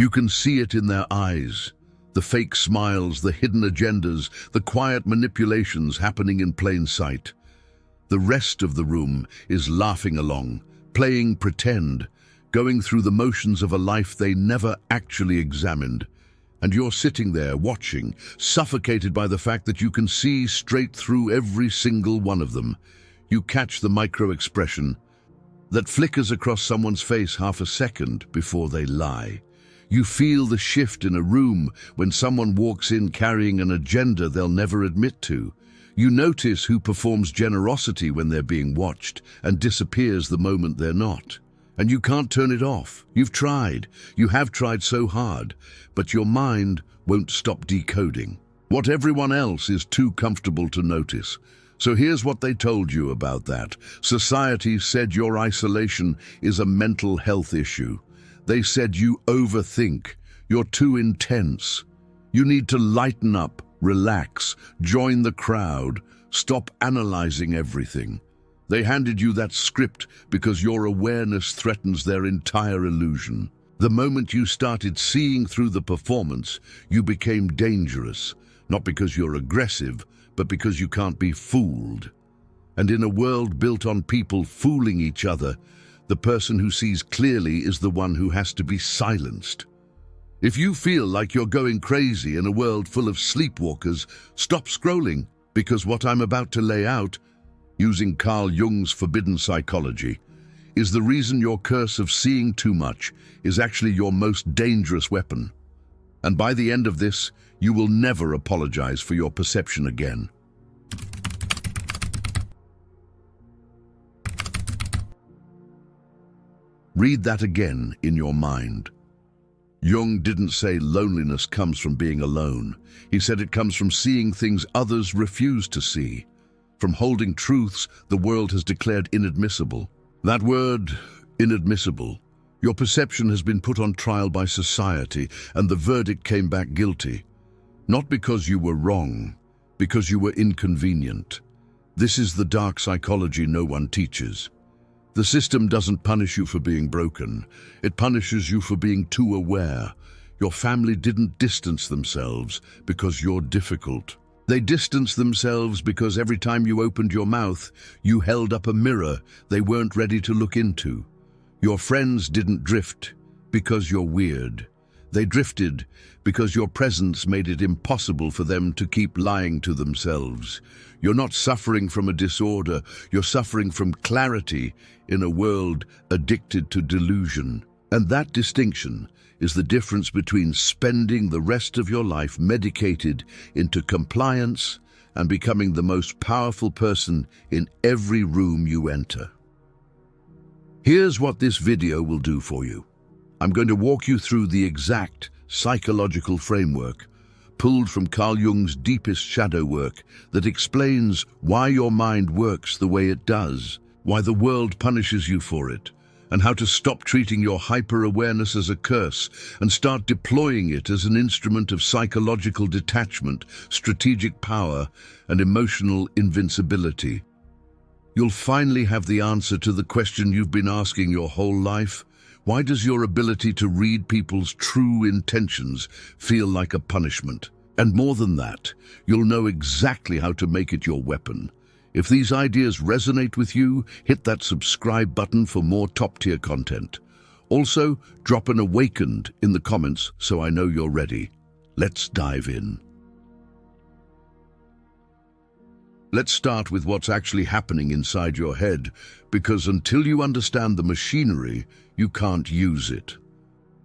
You can see it in their eyes. The fake smiles, the hidden agendas, the quiet manipulations happening in plain sight. The rest of the room is laughing along, playing pretend, going through the motions of a life they never actually examined. And you're sitting there watching, suffocated by the fact that you can see straight through every single one of them. You catch the micro-expression that flickers across someone's face half a second before they lie. You feel the shift in a room when someone walks in carrying an agenda they'll never admit to. You notice who performs generosity when they're being watched and disappears the moment they're not. And you can't turn it off. You've tried. You have tried so hard, but your mind won't stop decoding. What everyone else is too comfortable to notice. So here's what they told you about that. Society said your isolation is a mental health issue. They said you overthink, you're too intense. You need to lighten up, relax, join the crowd, stop analyzing everything. They handed you that script because your awareness threatens their entire illusion. The moment you started seeing through the performance, you became dangerous, not because you're aggressive, but because you can't be fooled. And in a world built on people fooling each other, the person who sees clearly is the one who has to be silenced. If you feel like you're going crazy in a world full of sleepwalkers, stop scrolling, because what I'm about to lay out, using Carl Jung's forbidden psychology, is the reason your curse of seeing too much is actually your most dangerous weapon. And by the end of this, you will never apologize for your perception again. Read that again in your mind. Jung didn't say loneliness comes from being alone. He said it comes from seeing things others refuse to see, from holding truths the world has declared inadmissible. That word, inadmissible, your perception has been put on trial by society, and the verdict came back guilty. Not because you were wrong, because you were inconvenient. This is the dark psychology no one teaches. The system doesn't punish you for being broken. It punishes you for being too aware. Your family didn't distance themselves because you're difficult. They distanced themselves because every time you opened your mouth, you held up a mirror they weren't ready to look into. Your friends didn't drift because you're weird. They drifted because your presence made it impossible for them to keep lying to themselves. You're not suffering from a disorder, you're suffering from clarity in a world addicted to delusion. And that distinction is the difference between spending the rest of your life medicated into compliance and becoming the most powerful person in every room you enter. Here's what this video will do for you. I'm going to walk you through the exact psychological framework pulled from Carl Jung's deepest shadow work that explains why your mind works the way it does, why the world punishes you for it, and how to stop treating your hyper-awareness as a curse and start deploying it as an instrument of psychological detachment, strategic power, and emotional invincibility. You'll finally have the answer to the question you've been asking your whole life. Why does your ability to read people's true intentions feel like a punishment? And more than that, you'll know exactly how to make it your weapon. If these ideas resonate with you, hit that subscribe button for more top-tier content. Also, drop an awakened in the comments so I know you're ready. Let's dive in. Let's start with what's actually happening inside your head, because until you understand the machinery, you can't use it.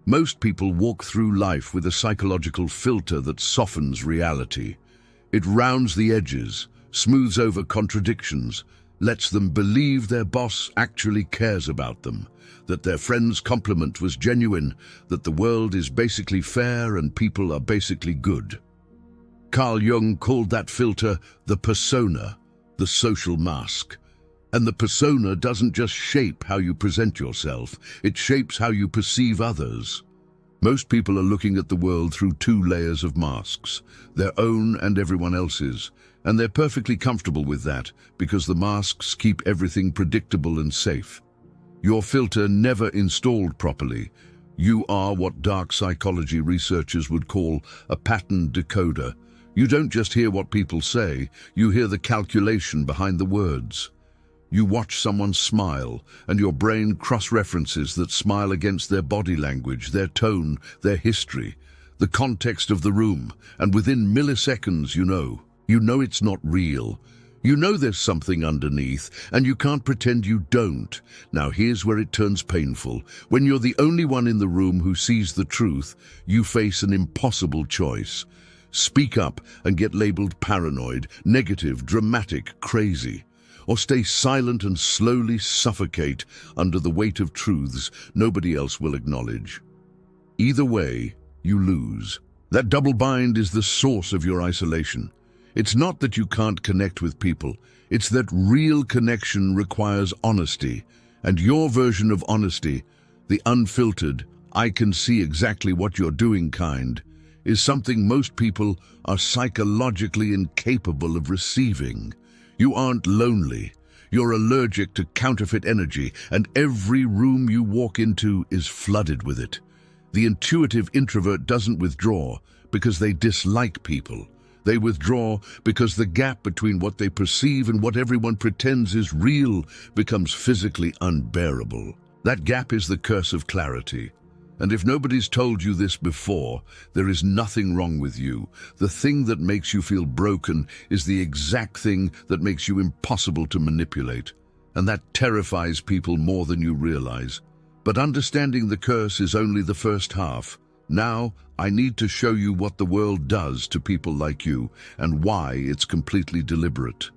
Most people walk through life with a psychological filter that softens reality. It rounds the edges, smooths over contradictions, lets them believe their boss actually cares about them, that their friend's compliment was genuine, that the world is basically fair and people are basically good. Carl Jung called that filter the persona, the social mask. And the persona doesn't just shape how you present yourself, it shapes how you perceive others. Most people are looking at the world through two layers of masks, their own and everyone else's, and they're perfectly comfortable with that because the masks keep everything predictable and safe. Your filter never installed properly. You are what dark psychology researchers would call a pattern decoder. You don't just hear what people say, you hear the calculation behind the words. You watch someone smile, and your brain cross-references that smile against their body language, their tone, their history, the context of the room, and within milliseconds you know it's not real. You know there's something underneath, and you can't pretend you don't. Now here's where it turns painful. When you're the only one in the room who sees the truth, you face an impossible choice. Speak up and get labeled paranoid, negative, dramatic, crazy. Or stay silent and slowly suffocate under the weight of truths nobody else will acknowledge. Either way, you lose. That double bind is the source of your isolation. It's not that you can't connect with people, it's that real connection requires honesty, and your version of honesty, the unfiltered, I can see exactly what you're doing kind, is something most people are psychologically incapable of receiving. You aren't lonely. You're allergic to counterfeit energy, and every room you walk into is flooded with it. The intuitive introvert doesn't withdraw because they dislike people. They withdraw because the gap between what they perceive and what everyone pretends is real becomes physically unbearable. That gap is the curse of clarity. And if nobody's told you this before, there is nothing wrong with you. The thing that makes you feel broken is the exact thing that makes you impossible to manipulate. And that terrifies people more than you realize. But understanding the curse is only the first half. Now, I need to show you what the world does to people like you and why it's completely deliberate.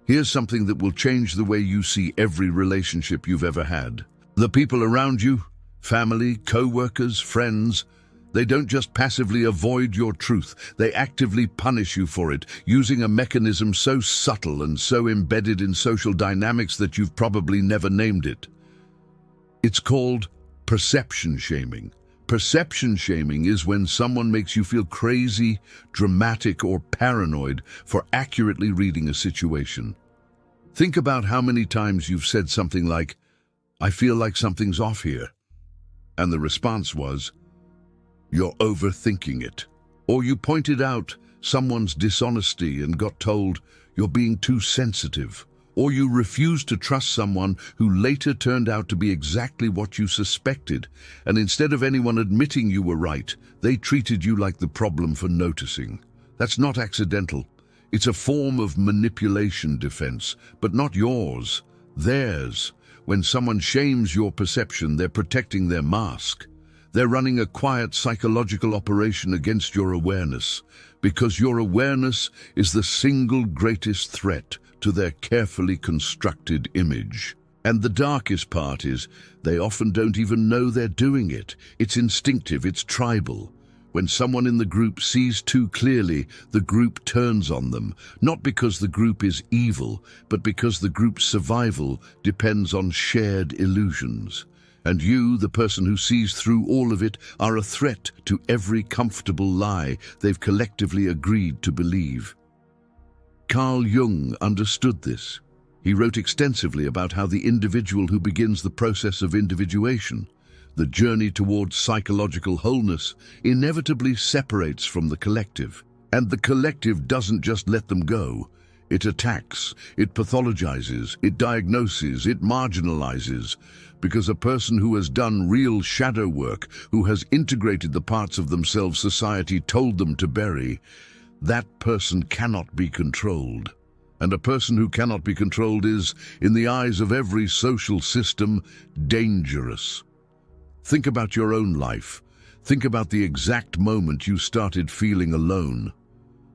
Here's something that will change the way you see every relationship you've ever had. The people around you, family, co-workers, friends, they don't just passively avoid your truth, they actively punish you for it, using a mechanism so subtle and so embedded in social dynamics that you've probably never named it. It's called perception shaming. Perception shaming is when someone makes you feel crazy, dramatic, or paranoid for accurately reading a situation. Think about how many times you've said something like, "I feel like something's off here." And the response was, "You're overthinking it." Or you pointed out someone's dishonesty and got told, "You're being too sensitive." Or you refused to trust someone who later turned out to be exactly what you suspected, and instead of anyone admitting you were right, they treated you like the problem for noticing. That's not accidental. It's a form of manipulation defense, but not yours, theirs. When someone shames your perception, they're protecting their mask. They're running a quiet psychological operation against your awareness, because your awareness is the single greatest threat to their carefully constructed image. And the darkest part is, they often don't even know they're doing it. It's instinctive, it's tribal. When someone in the group sees too clearly, the group turns on them, not because the group is evil, but because the group's survival depends on shared illusions. And you, the person who sees through all of it, are a threat to every comfortable lie they've collectively agreed to believe. Carl Jung understood this. He wrote extensively about how the individual who begins the process of individuation, the journey towards psychological wholeness, inevitably separates from the collective. And the collective doesn't just let them go. It attacks, it pathologizes, it diagnoses, it marginalizes. Because a person who has done real shadow work, who has integrated the parts of themselves society told them to bury, that person cannot be controlled. And a person who cannot be controlled is, in the eyes of every social system, dangerous. Think about your own life. Think about the exact moment you started feeling alone.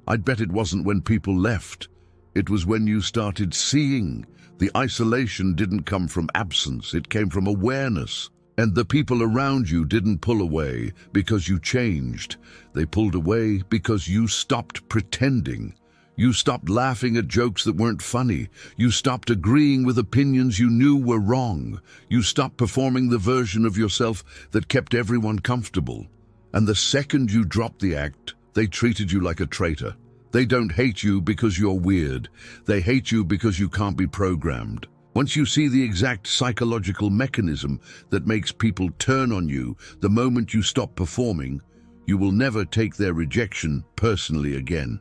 I'd bet it wasn't when people left. It was when you started seeing. The isolation didn't come from absence, it came from awareness. And the people around you didn't pull away because you changed. They pulled away because you stopped pretending. You stopped laughing at jokes that weren't funny. You stopped agreeing with opinions you knew were wrong. You stopped performing the version of yourself that kept everyone comfortable. And the second you dropped the act, they treated you like a traitor. They don't hate you because you're weird. They hate you because you can't be programmed. Once you see the exact psychological mechanism that makes people turn on you the moment you stop performing, you will never take their rejection personally again.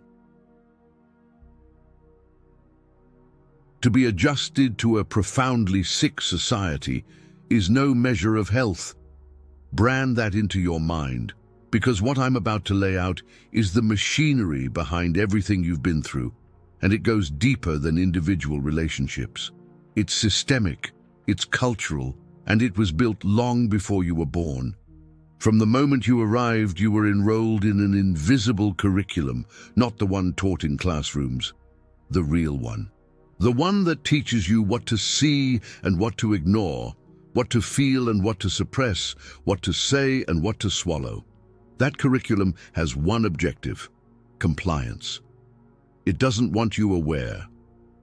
To be adjusted to a profoundly sick society is no measure of health. Brand that into your mind, because what I'm about to lay out is the machinery behind everything you've been through, and it goes deeper than individual relationships. It's systemic, it's cultural, and it was built long before you were born. From the moment you arrived, you were enrolled in an invisible curriculum, not the one taught in classrooms, the real one. The one that teaches you what to see and what to ignore, what to feel and what to suppress, what to say and what to swallow. That curriculum has one objective: compliance. It doesn't want you aware.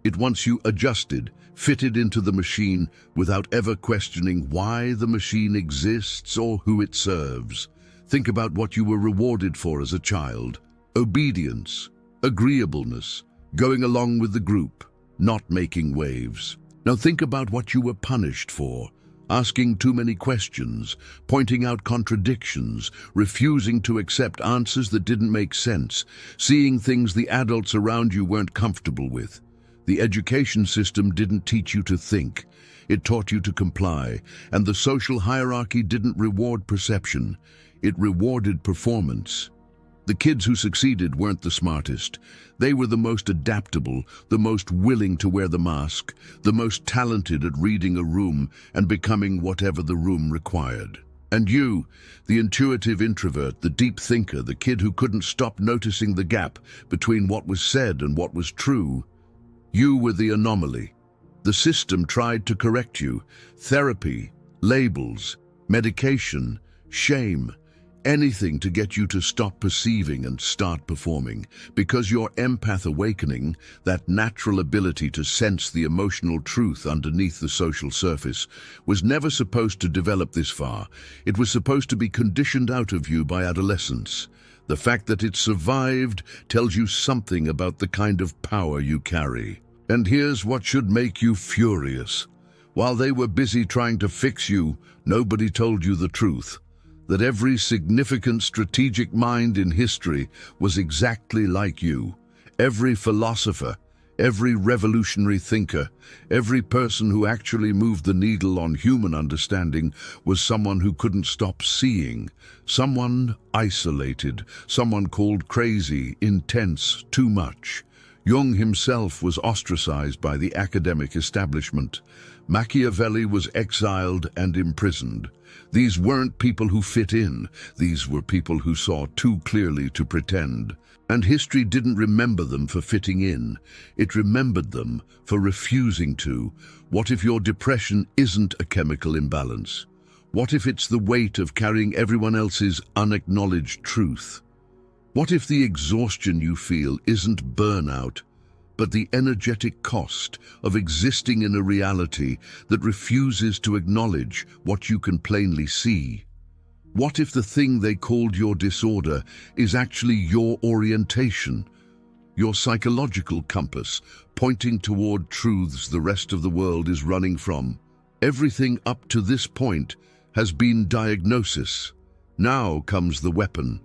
It wants you adjusted, fitted into the machine without ever questioning why the machine exists or who it serves. Think about what you were rewarded for as a child: obedience, agreeableness, going along with the group, not making waves. Now think about what you were punished for: asking too many questions, pointing out contradictions, refusing to accept answers that didn't make sense, seeing things the adults around you weren't comfortable with. The education system didn't teach you to think. It taught you to comply, and the social hierarchy didn't reward perception. It rewarded performance. The kids who succeeded weren't the smartest. They were the most adaptable, the most willing to wear the mask, the most talented at reading a room and becoming whatever the room required. And you, the intuitive introvert, the deep thinker, the kid who couldn't stop noticing the gap between what was said and what was true, you were the anomaly. The system tried to correct you. Therapy, labels, medication, shame, anything to get you to stop perceiving and start performing, because your empath awakening, that natural ability to sense the emotional truth underneath the social surface, was never supposed to develop this far. It was supposed to be conditioned out of you by adolescence. The fact that it survived tells you something about the kind of power you carry. And here's what should make you furious. While they were busy trying to fix you, nobody told you the truth: that every significant strategic mind in history was exactly like you. Every philosopher, every revolutionary thinker, every person who actually moved the needle on human understanding was someone who couldn't stop seeing, someone isolated, someone called crazy, intense, too much. Jung himself was ostracized by the academic establishment. Machiavelli was exiled and imprisoned. These weren't people who fit in. These were people who saw too clearly to pretend. And history didn't remember them for fitting in. It remembered them for refusing to. What if your depression isn't a chemical imbalance? What if it's the weight of carrying everyone else's unacknowledged truth? What if the exhaustion you feel isn't burnout, but the energetic cost of existing in a reality that refuses to acknowledge what you can plainly see? What if the thing they called your disorder is actually your orientation, your psychological compass, pointing toward truths the rest of the world is running from? Everything up to this point has been diagnosis. Now comes the weapon.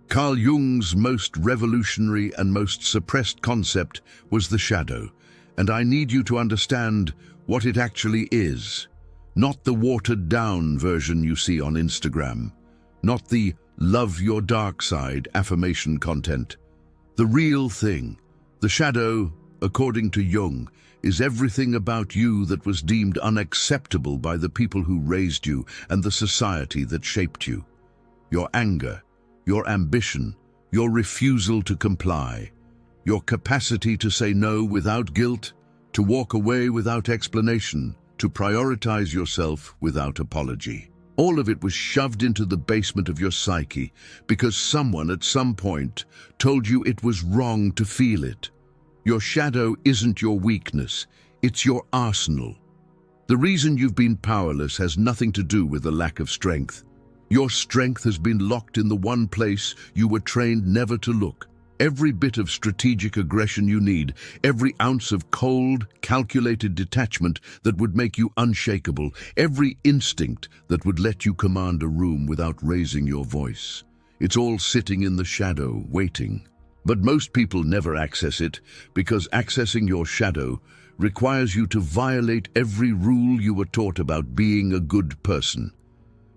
Carl Jung's most revolutionary and most suppressed concept was the shadow, and I need you to understand what it actually is. Not the watered-down version you see on Instagram, not the love your dark side affirmation content. The real thing. The shadow, according to Jung, is everything about you that was deemed unacceptable by the people who raised you and the society that shaped you. Your anger, your ambition, your refusal to comply, your capacity to say no without guilt, to walk away without explanation, to prioritize yourself without apology. All of it was shoved into the basement of your psyche because someone at some point told you it was wrong to feel it. Your shadow isn't your weakness, it's your arsenal. The reason you've been powerless has nothing to do with a lack of strength. Your strength has been locked in the one place you were trained never to look: every bit of strategic aggression you need, every ounce of cold, calculated detachment that would make you unshakable, every instinct that would let you command a room without raising your voice. It's all sitting in the shadow, waiting. But most people never access it, because accessing your shadow requires you to violate every rule you were taught about being a good person.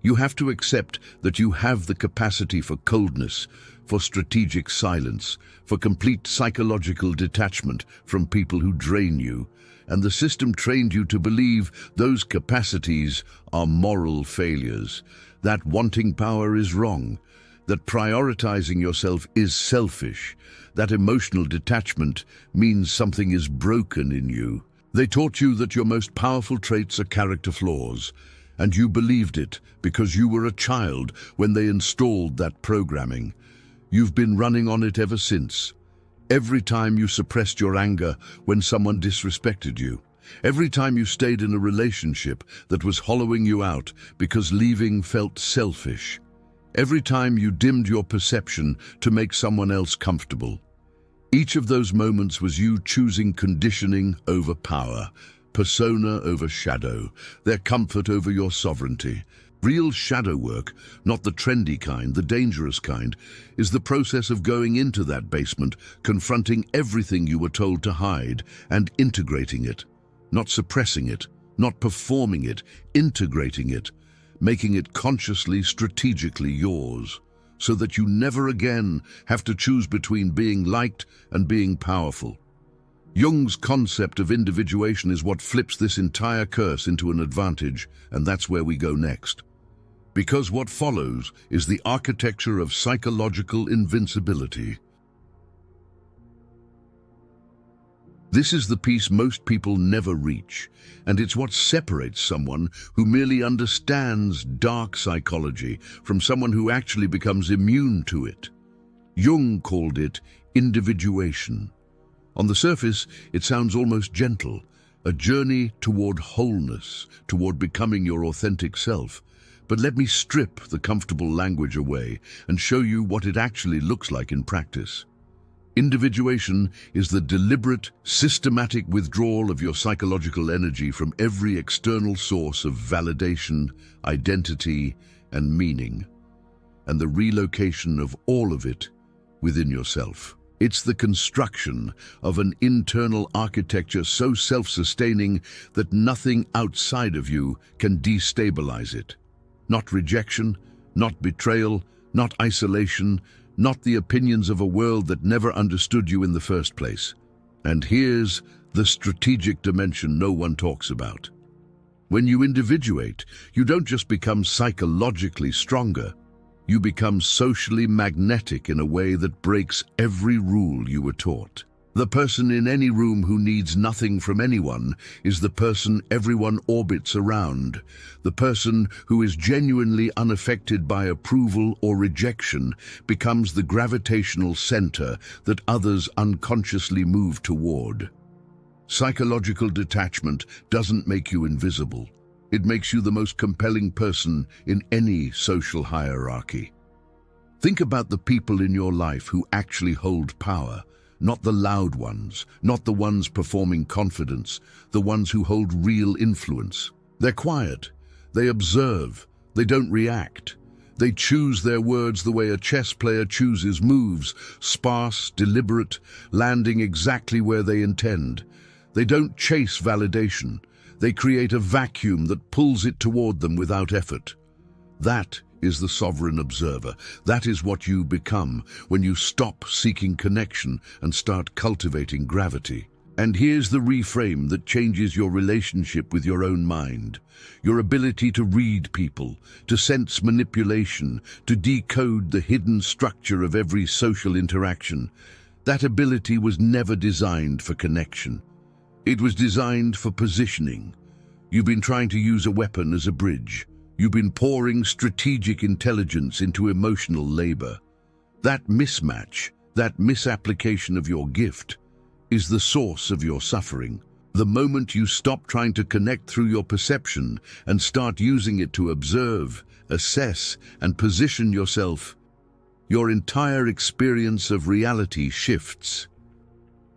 You have to accept that you have the capacity for coldness, for strategic silence, for complete psychological detachment from people who drain you, and the system trained you to believe those capacities are moral failures, that wanting power is wrong, that prioritizing yourself is selfish, that emotional detachment means something is broken in you. They taught you that your most powerful traits are character flaws, and you believed it because you were a child when they installed that programming. You've been running on it ever since. Every time you suppressed your anger when someone disrespected you, every time you stayed in a relationship that was hollowing you out because leaving felt selfish, every time you dimmed your perception to make someone else comfortable. Each of those moments was you choosing conditioning over power, persona over shadow, their comfort over your sovereignty. Real shadow work, not the trendy kind, the dangerous kind, is the process of going into that basement, confronting everything you were told to hide, and integrating it. Not suppressing it, not performing it, integrating it, making it consciously, strategically yours, so that you never again have to choose between being liked and being powerful. Jung's concept of individuation is what flips this entire curse into an advantage, and that's where we go next. Because what follows is the architecture of psychological invincibility. This is the piece most people never reach, and it's what separates someone who merely understands dark psychology from someone who actually becomes immune to it. Jung called it individuation. On the surface, it sounds almost gentle, a journey toward wholeness, toward becoming your authentic self. But let me strip the comfortable language away and show you what it actually looks like in practice. Individuation is the deliberate, systematic withdrawal of your psychological energy from every external source of validation, identity, and meaning, and the relocation of all of it within yourself. It's the construction of an internal architecture so self-sustaining that nothing outside of you can destabilize it. Not rejection, not betrayal, not isolation, not the opinions of a world that never understood you in the first place. And here's the strategic dimension no one talks about. When you individuate, you don't just become psychologically stronger, you become socially magnetic in a way that breaks every rule you were taught. The person in any room who needs nothing from anyone is the person everyone orbits around. The person who is genuinely unaffected by approval or rejection becomes the gravitational center that others unconsciously move toward. Psychological detachment doesn't make you invisible. It makes you the most compelling person in any social hierarchy. Think about the people in your life who actually hold power. Not the loud ones, not the ones performing confidence, the ones who hold real influence. They're quiet, they observe, they don't react. They choose their words the way a chess player chooses moves, sparse, deliberate, landing exactly where they intend. They don't chase validation. They create a vacuum that pulls it toward them without effort. That is the sovereign observer. That is what you become when you stop seeking connection and start cultivating gravity. And here's the reframe that changes your relationship with your own mind. Your ability to read people, to sense manipulation, to decode the hidden structure of every social interaction. That ability was never designed for connection. It was designed for positioning. You've been trying to use a weapon as a bridge. You've been pouring strategic intelligence into emotional labor. That mismatch, that misapplication of your gift, is the source of your suffering. The moment you stop trying to connect through your perception and start using it to observe, assess, and position yourself, your entire experience of reality shifts.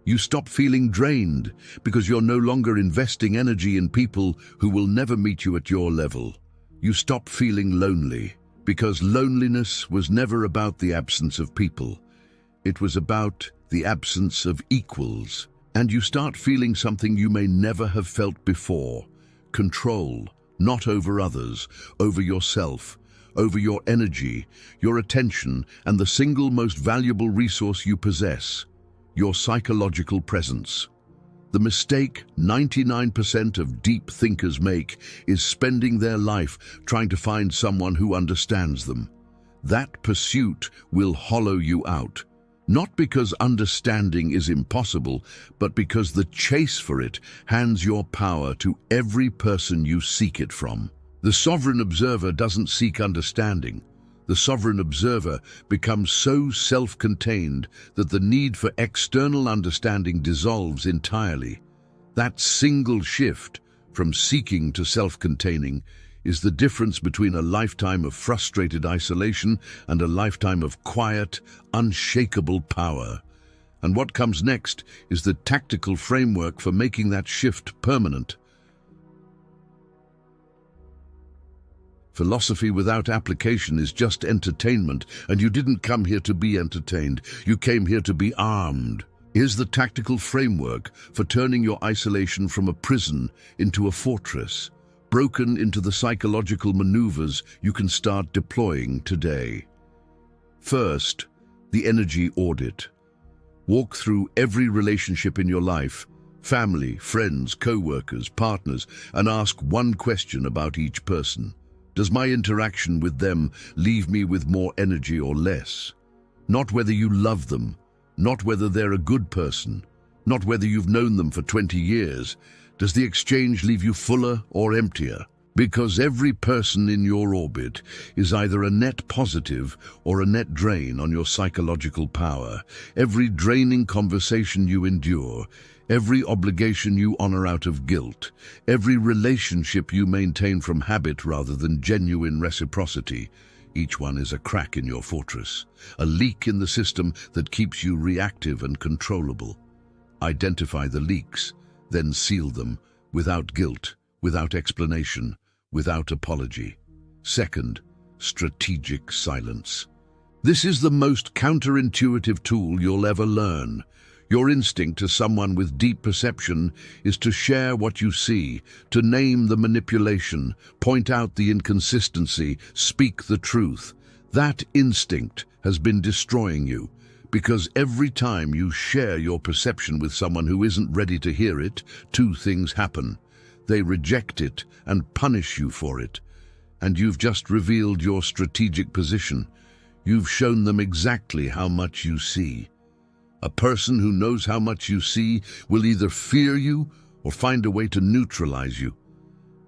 You stop feeling drained because you're no longer investing energy in people who will never meet you at your level. You stop feeling lonely because loneliness was never about the absence of people. It was about the absence of equals. And you start feeling something you may never have felt before: control, not over others, over yourself, over your energy, your attention, and the single most valuable resource you possess: your psychological presence. The mistake 99% of deep thinkers make is spending their life trying to find someone who understands them. That pursuit will hollow you out. Not because understanding is impossible, but because the chase for it hands your power to every person you seek it from. The sovereign observer doesn't seek understanding. The sovereign observer becomes so self-contained that the need for external understanding dissolves entirely. That single shift from seeking to self-containing is the difference between a lifetime of frustrated isolation and a lifetime of quiet, unshakable power. And what comes next is the tactical framework for making that shift permanent. Philosophy without application is just entertainment, and you didn't come here to be entertained. You came here to be armed. Here's the tactical framework for turning your isolation from a prison into a fortress, broken into the psychological maneuvers you can start deploying today. First, the energy audit. Walk through every relationship in your life, family, friends, co-workers, partners, and ask one question about each person. Does my interaction with them leave me with more energy or less? Not whether you love them, not whether they're a good person, not whether you've known them for 20 years. Does the exchange leave you fuller or emptier? Because every person in your orbit is either a net positive or a net drain on your psychological power. Every draining conversation you endure, every obligation you honor out of guilt, every relationship you maintain from habit rather than genuine reciprocity, each one is a crack in your fortress, a leak in the system that keeps you reactive and controllable. Identify the leaks, then seal them, without guilt, without explanation, without apology. Second, strategic silence. This is the most counterintuitive tool you'll ever learn. Your instinct as someone with deep perception is to share what you see, to name the manipulation, point out the inconsistency, speak the truth. That instinct has been destroying you, because every time you share your perception with someone who isn't ready to hear it, two things happen. They reject it and punish you for it. And you've just revealed your strategic position. You've shown them exactly how much you see. A person who knows how much you see will either fear you or find a way to neutralize you.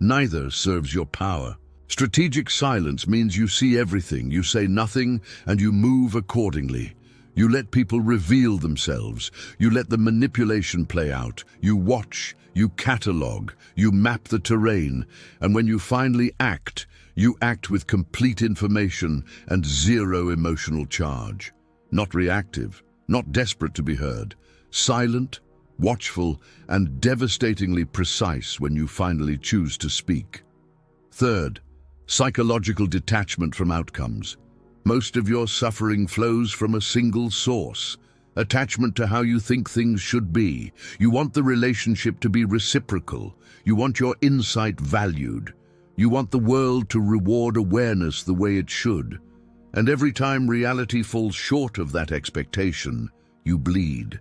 Neither serves your power. Strategic silence means you see everything, you say nothing, and you move accordingly. You let people reveal themselves. You let the manipulation play out. You watch, you catalog, you map the terrain, and when you finally act, you act with complete information and zero emotional charge. Not reactive, not desperate to be heard. Silent, watchful, and devastatingly precise when you finally choose to speak. Third, psychological detachment from outcomes. Most of your suffering flows from a single source: attachment to how you think things should be. You want the relationship to be reciprocal. You want your insight valued. You want the world to reward awareness the way it should. And every time reality falls short of that expectation, you bleed.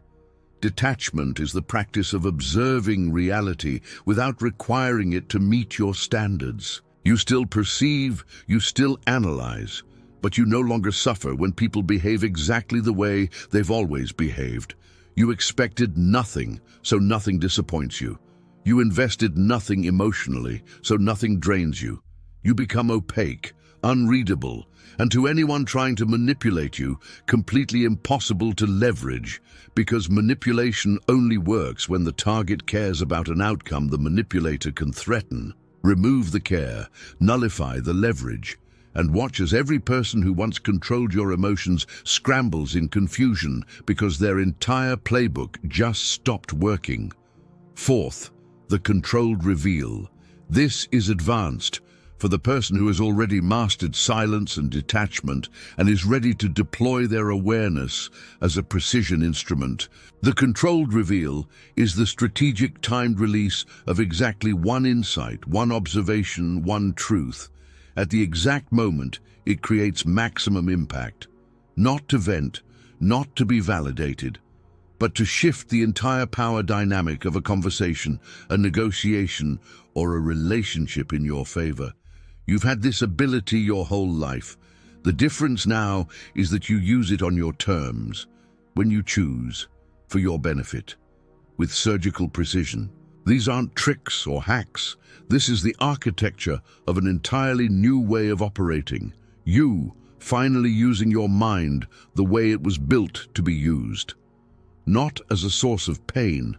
Detachment is the practice of observing reality without requiring it to meet your standards. You still perceive, you still analyze, but you no longer suffer when people behave exactly the way they've always behaved. You expected nothing, so nothing disappoints you. You invested nothing emotionally, so nothing drains you. You become opaque, unreadable, and to anyone trying to manipulate you, completely impossible to leverage, because manipulation only works when the target cares about an outcome the manipulator can threaten. Remove the care, nullify the leverage, and watch as every person who once controlled your emotions scrambles in confusion because their entire playbook just stopped working. Fourth, the controlled reveal. This is advanced for the person who has already mastered silence and detachment and is ready to deploy their awareness as a precision instrument. The controlled reveal is the strategic timed release of exactly one insight, one observation, one truth. At the exact moment, it creates maximum impact. Not to vent, not to be validated, but to shift the entire power dynamic of a conversation, a negotiation, or a relationship in your favor. You've had this ability your whole life. The difference now is that you use it on your terms, when you choose, for your benefit, with surgical precision. These aren't tricks or hacks. This is the architecture of an entirely new way of operating. You finally using your mind the way it was built to be used. Not as a source of pain,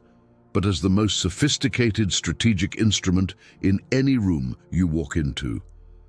but as the most sophisticated strategic instrument in any room you walk into.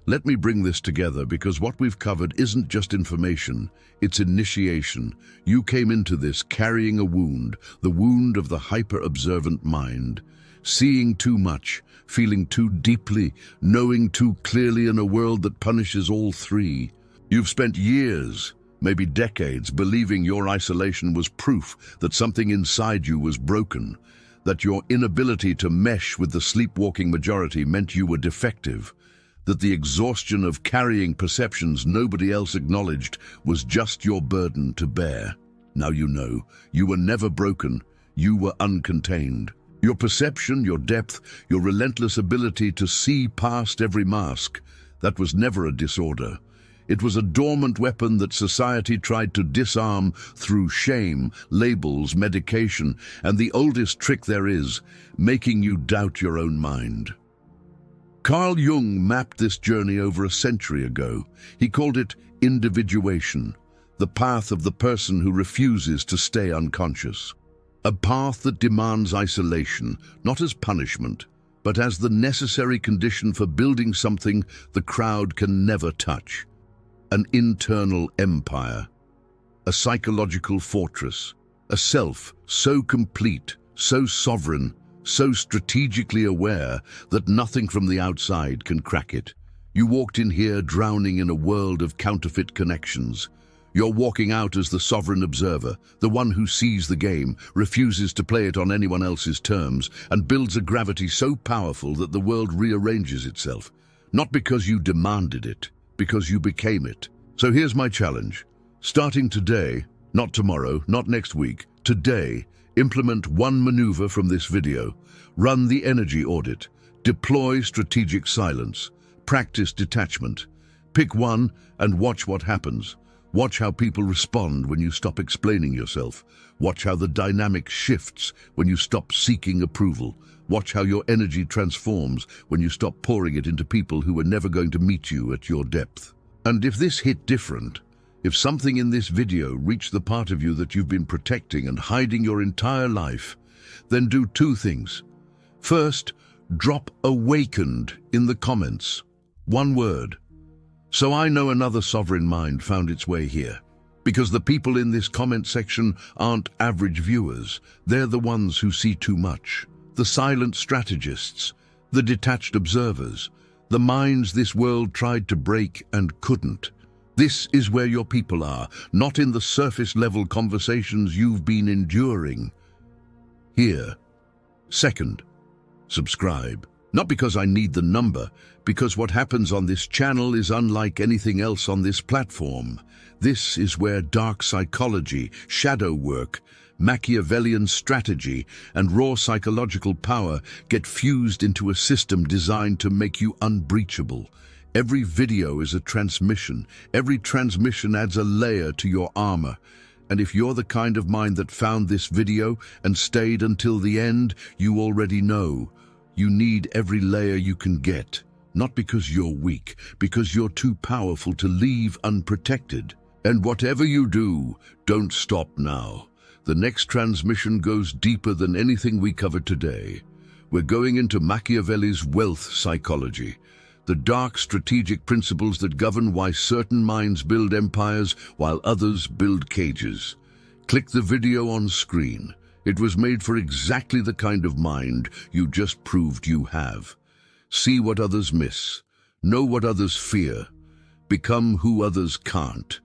Let me bring this together because what we've covered isn't just information, it's initiation. You came into this carrying a wound, the wound of the hyper-observant mind. Seeing too much, feeling too deeply, knowing too clearly in a world that punishes all three. You've spent years, maybe decades, believing your isolation was proof that something inside you was broken, that your inability to mesh with the sleepwalking majority meant you were defective, that the exhaustion of carrying perceptions nobody else acknowledged was just your burden to bear. Now you know, you were never broken, you were uncontained. Your perception, your depth, your relentless ability to see past every mask, that was never a disorder. It was a dormant weapon that society tried to disarm through shame, labels, medication, and the oldest trick there is, making you doubt your own mind. Carl Jung mapped this journey over a century ago. He called it individuation, the path of the person who refuses to stay unconscious. A path that demands isolation, not as punishment, but as the necessary condition for building something the crowd can never touch. An internal empire, a psychological fortress, a self so complete, so sovereign, so strategically aware that nothing from the outside can crack it. You walked in here drowning in a world of counterfeit connections. You're walking out as the sovereign observer, the one who sees the game, refuses to play it on anyone else's terms, and builds a gravity so powerful that the world rearranges itself. Not because you demanded it, because you became it. So here's my challenge. Starting today, not tomorrow, not next week, today, implement one maneuver from this video. Run the energy audit. Deploy strategic silence. Practice detachment. Pick one and watch what happens. Watch how people respond when you stop explaining yourself. Watch how the dynamic shifts when you stop seeking approval. Watch how your energy transforms when you stop pouring it into people who are never going to meet you at your depth. And if this hit different, if something in this video reached the part of you that you've been protecting and hiding your entire life, then do two things. First, drop "awakened" in the comments. One word. So I know another sovereign mind found its way here. Because the people in this comment section aren't average viewers. They're the ones who see too much. The silent strategists, the detached observers, the minds this world tried to break and couldn't. This is where your people are, not in the surface-level conversations you've been enduring. Here. Second, subscribe. Not because I need the number, because what happens on this channel is unlike anything else on this platform. This is where dark psychology, shadow work, Machiavellian strategy, and raw psychological power get fused into a system designed to make you unbreachable. Every video is a transmission. Every transmission adds a layer to your armor. And if you're the kind of mind that found this video and stayed until the end, you already know. You need every layer you can get. Not because you're weak, because you're too powerful to leave unprotected. And whatever you do, don't stop now. The next transmission goes deeper than anything we covered today. We're going into Machiavelli's wealth psychology, the dark strategic principles that govern why certain minds build empires while others build cages. Click the video on screen. It was made for exactly the kind of mind you just proved you have. See what others miss. Know what others fear. Become who others can't.